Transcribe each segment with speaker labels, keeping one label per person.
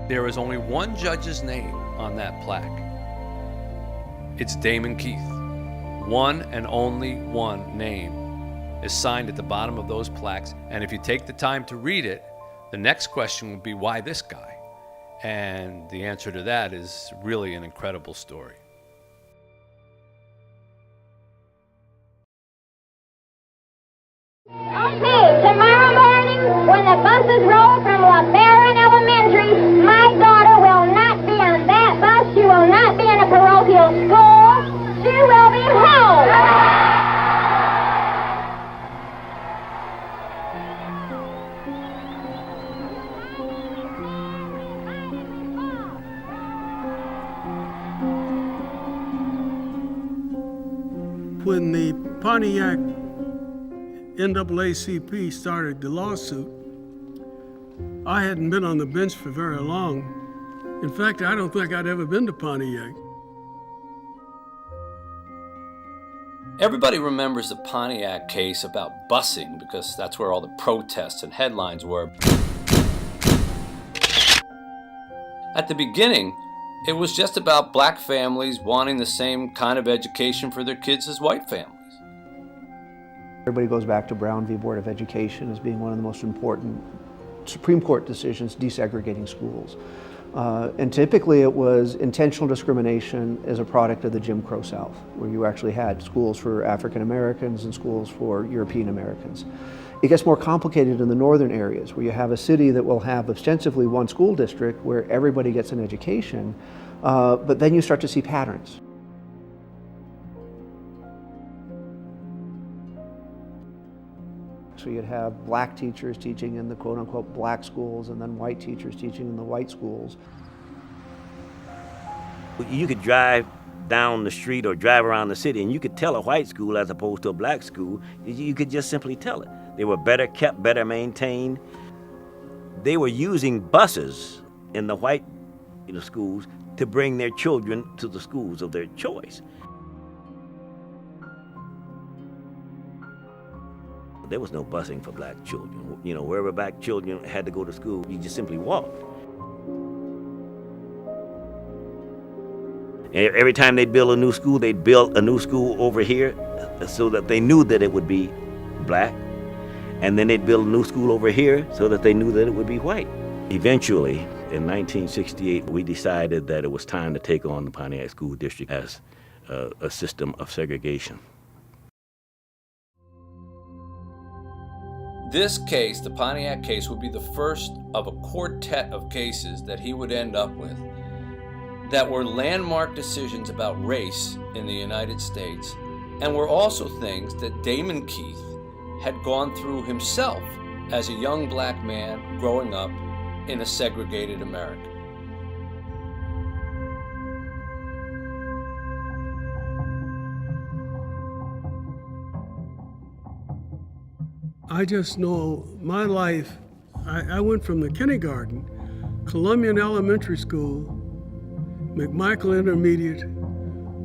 Speaker 1: There is only one judge's name on that plaque. It's Damon Keith. One and only one name is signed at the bottom of those plaques. And if you take the time to read it, the next question would be, why this guy? And the answer to that is really an incredible story.
Speaker 2: Okay, tomorrow morning, when the buses roll from LeBaron Elementary, my daughter will not be on that bus. She will not be in a parochial school. She will be home.
Speaker 3: When the Pontiac NAACP started the lawsuit, I hadn't been on the bench for very long. In fact, I don't think I'd ever been to Pontiac.
Speaker 1: Everybody remembers the Pontiac case about busing because that's where all the protests and headlines were. At the beginning, it was just about black families wanting the same kind of education for their kids as white families.
Speaker 4: Everybody goes back to Brown v. Board of Education as being one of the most important Supreme Court decisions desegregating schools. And typically it was intentional discrimination as a product of the Jim Crow South, where you actually had schools for African Americans and schools for European Americans. It gets more complicated in the northern areas, where you have a city that will have ostensibly one school district where everybody gets an education, but then you start to see patterns. So you'd have black teachers teaching in the quote-unquote black schools and then white teachers teaching in the white schools.
Speaker 5: You could drive down the street or drive around the city and you could tell a white school as opposed to a black school. You could just simply tell it. They were better kept, better maintained. They were using buses in the white schools to bring their children to the schools of their choice. There was no busing for black children. Wherever black children had to go to school, you just simply walked. Every time they'd build a new school, they'd build a new school over here so that they knew that it would be black. And then they'd build a new school over here so that they knew that it would be white. Eventually, in 1968, we decided that it was time to take on the Pontiac School District as a system of segregation.
Speaker 1: This case, the Pontiac case, would be the first of a quartet of cases that he would end up with that were landmark decisions about race in the United States, and were also things that Damon Keith had gone through himself as a young black man growing up in a segregated America.
Speaker 3: I just know my life, I went from the kindergarten, Columbian Elementary School, McMichael Intermediate,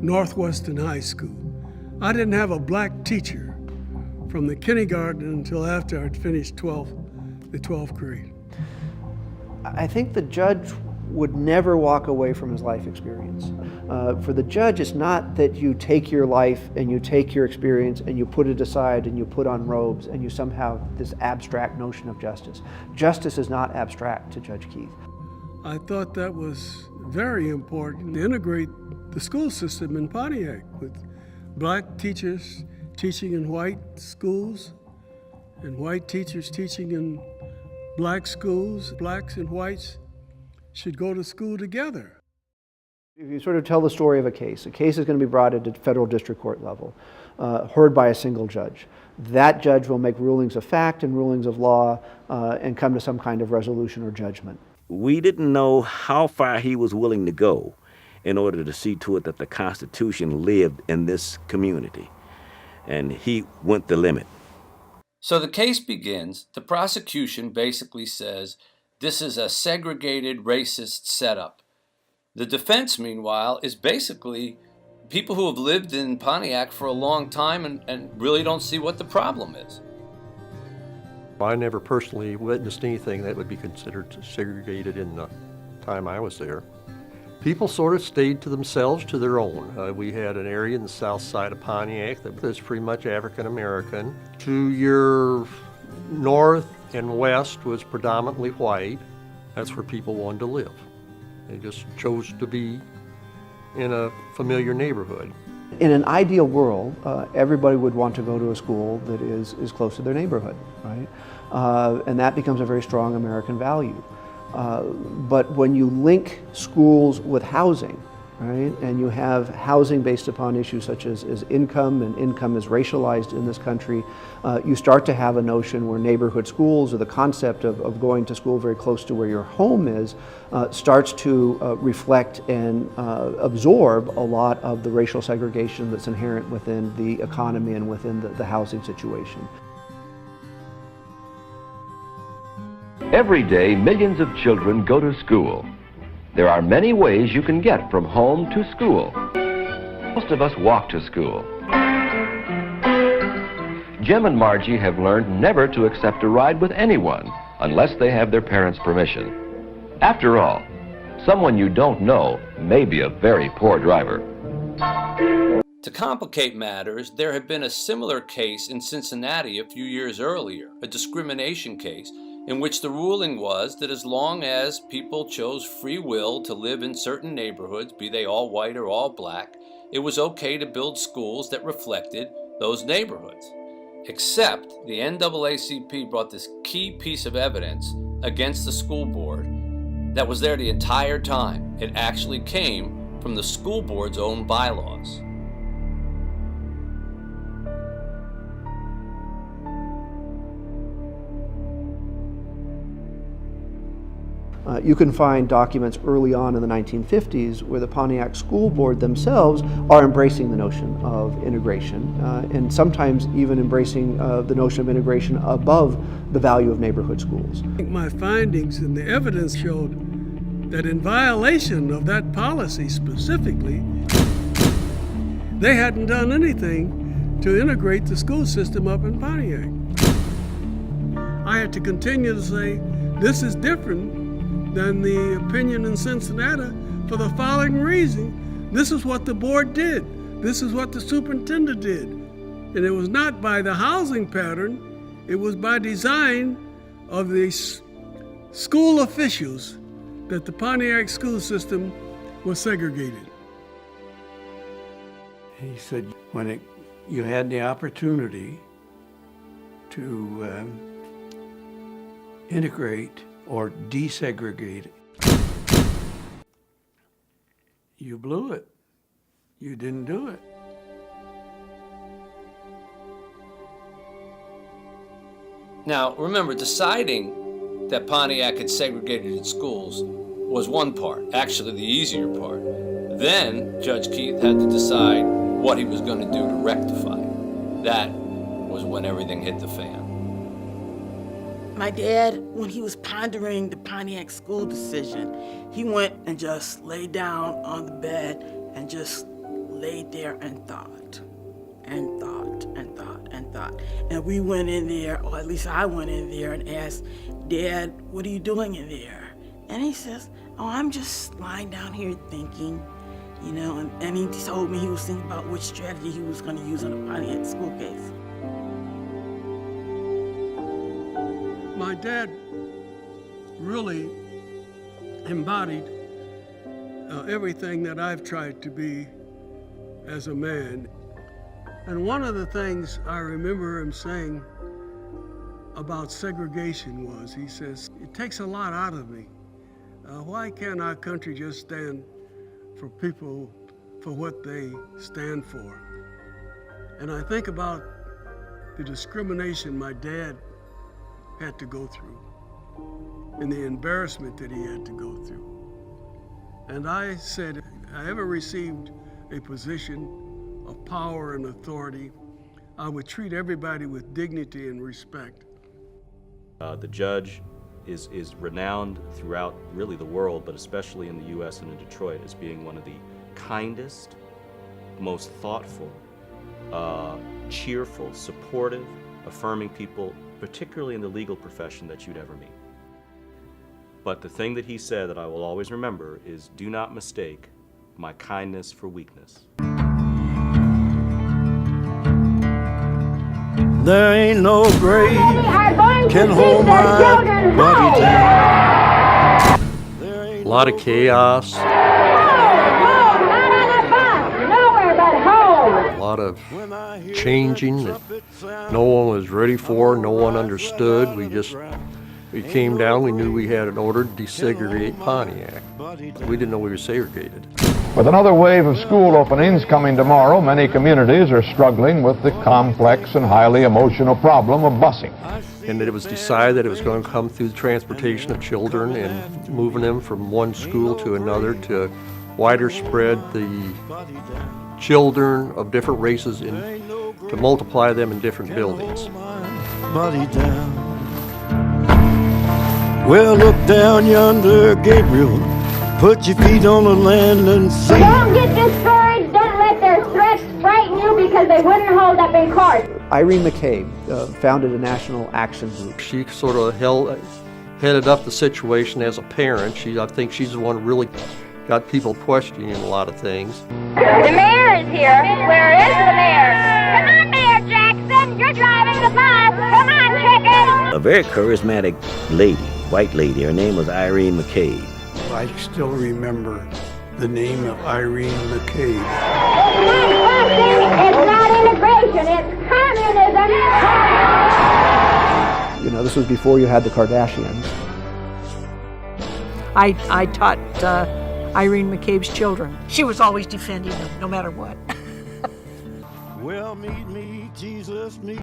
Speaker 3: Northwestern High School. I didn't have a black teacher from the kindergarten until after I'd finished the 12th grade.
Speaker 4: I think the judge would never walk away from his life experience. For the judge, it's not that you take your life and you take your experience and you put it aside and you put on robes and you somehow have this abstract notion of justice. Justice is not abstract to Judge Keith.
Speaker 3: I thought that was very important to integrate the school system in Pontiac with black teachers teaching in white schools and white teachers teaching in black schools. Blacks and whites should go to school together.
Speaker 4: If you sort of tell the story of a case is going to be brought into federal district court level, heard by a single judge. That judge will make rulings of fact and rulings of law and come to some kind of resolution or judgment.
Speaker 5: We didn't know how far he was willing to go in order to see to it that the Constitution lived in this community. And he went the limit.
Speaker 1: So the case begins. The prosecution basically says this is a segregated racist setup. The defense, meanwhile, is basically people who have lived in Pontiac for a long time and really don't see what the problem is.
Speaker 6: I never personally witnessed anything that would be considered segregated in time I was there, people sort of stayed to themselves, to their own. We had an area in the south side of Pontiac that was pretty much African American. To your north and west was predominantly white. That's where people wanted to live. They just chose to be in a familiar neighborhood.
Speaker 4: In an ideal world, everybody would want to go to a school that is close to their neighborhood, right? And that becomes a very strong American value. But when you link schools with housing, right, and you have housing based upon issues such as income, and income is racialized in this country, you start to have a notion where neighborhood schools, or the concept of going to school very close to where your home is, starts to reflect and absorb a lot of the racial segregation that's inherent within the economy and within the housing situation.
Speaker 7: Every day, millions of children go to school. There are many ways you can get from home to school. Most of us walk to school. Jim and Margie have learned never to accept a ride with anyone unless they have their parents' permission. After all, someone you don't know may be a very poor driver.
Speaker 1: To complicate matters, there had been a similar case in Cincinnati a few years earlier, a discrimination case, in which the ruling was that as long as people chose free will to live in certain neighborhoods, be they all white or all black, it was okay to build schools that reflected those neighborhoods. Except the NAACP brought this key piece of evidence against the school board that was there the entire time. It actually came from the school board's own bylaws.
Speaker 4: You can find documents early on in the 1950s where the Pontiac School Board themselves are embracing the notion of integration, and sometimes even embracing the notion of integration above the value of neighborhood schools.
Speaker 3: My findings and the evidence showed that in violation of that policy specifically, they hadn't done anything to integrate the school system up in Pontiac. I had to continue to say, this is different than the opinion in Cincinnati for the following reason. This is what the board did. This is what the superintendent did. And it was not by the housing pattern, it was by design of the school officials that the Pontiac school system was segregated.
Speaker 8: He said, when you had the opportunity to integrate or desegregate it, you blew it. You didn't do it.
Speaker 1: Now, remember, deciding that Pontiac had segregated its schools was one part, actually the easier part. Then Judge Keith had to decide what he was going to do to rectify it. That was when everything hit the fan.
Speaker 9: My dad, when he was pondering the Pontiac school decision, he went and just laid down on the bed and just laid there and thought, and thought, and thought, and thought. And we went in there, or at least I went in there and asked, Dad, what are you doing in there? And he says, oh, I'm just lying down here thinking, you know, and he told me he was thinking about which strategy he was going to use on the Pontiac school case.
Speaker 3: My dad really embodied everything that I've tried to be as a man. And one of the things I remember him saying about segregation was, he says, it takes a lot out of me. Why can't our country just stand for people for what they stand for? And I think about the discrimination my dad had to go through and the embarrassment that he had to go through. And I said, if I ever received a position of power and authority, I would treat everybody with dignity and respect.
Speaker 10: The judge is renowned throughout really the world, but especially in the U.S. and in Detroit, as being one of the kindest, most thoughtful, cheerful, supportive, affirming people, particularly in the legal profession, that you'd ever meet. But the thing that he said that I will always remember is, do not mistake my kindness for weakness.
Speaker 8: There ain't no grave
Speaker 2: Are going to
Speaker 8: can
Speaker 2: keep
Speaker 8: hold
Speaker 2: their
Speaker 8: my
Speaker 2: children
Speaker 8: body
Speaker 2: home.
Speaker 8: down. There ain't
Speaker 6: A lot of chaos,
Speaker 2: Home, not on a bus, nowhere but home.
Speaker 6: a lot of changing that no one was ready for, no one understood. We came down, we knew we had an order to desegregate Pontiac. We didn't know we were segregated.
Speaker 11: With another wave of school openings coming tomorrow, many communities are struggling with the complex and highly emotional problem of busing.
Speaker 6: And that it was decided that it was going to come through the transportation of children and moving them from one school to another to wider spread the children of different races and to multiply them in different buildings.
Speaker 8: body down. Well, look down yonder, Gabriel. Put your feet on the land and see.
Speaker 2: Don't get discouraged. Don't let their threats frighten you because they wouldn't hold up in court.
Speaker 4: Irene McCabe founded a national action group.
Speaker 6: She sort of headed up the situation as a parent. I think she's the one who really got people questioning a lot of things.
Speaker 2: The mayor is here. Where is the mayor? Come on, Mayor Jackson. You're driving the bus. Come on, chicken.
Speaker 5: A very charismatic lady, white lady. Her name was Irene McCabe.
Speaker 8: I still remember the name of Irene McCabe.
Speaker 2: It's not immigration. It's communism.
Speaker 4: You know, this was before you had the Kardashians.
Speaker 12: I taught Irene McCabe's children. She was always defending them, no matter what.
Speaker 8: Well, meet me, Jesus, meet